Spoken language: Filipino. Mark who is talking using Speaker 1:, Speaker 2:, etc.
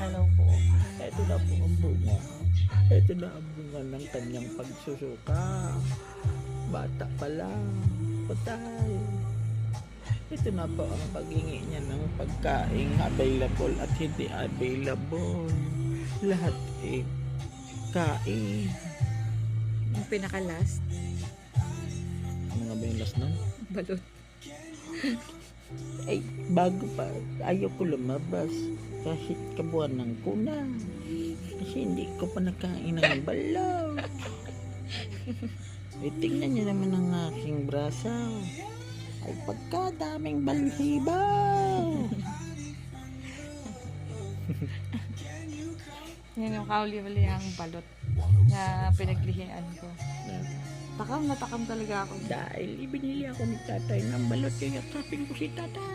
Speaker 1: Hello po.
Speaker 2: Ito na po ang bunga. Ito na ang bunga ng kanyang pagsusuka. Bata pa lang. Patay. Ito na po ang paghingi niya ng pagkain available at hindi available. Lahat kain.
Speaker 1: Yung pinaka-last,
Speaker 2: Ano nga ba yung last nun?
Speaker 1: balot.
Speaker 2: Ay, bago pa. Ayaw ko lumabas. Kahit kabuanan ko na. Kasi hindi ko pa nakain ng balot. Tingnan niyo naman ang aking braso. Ay, pagkadaming balhibaw.
Speaker 1: Yan yung kauli-uli ang balot na pinaglihian ko. Takam na takam talaga ako.
Speaker 2: Dahil ibinili ako ni tatay ng balot, kaya yakapin ko si tatay.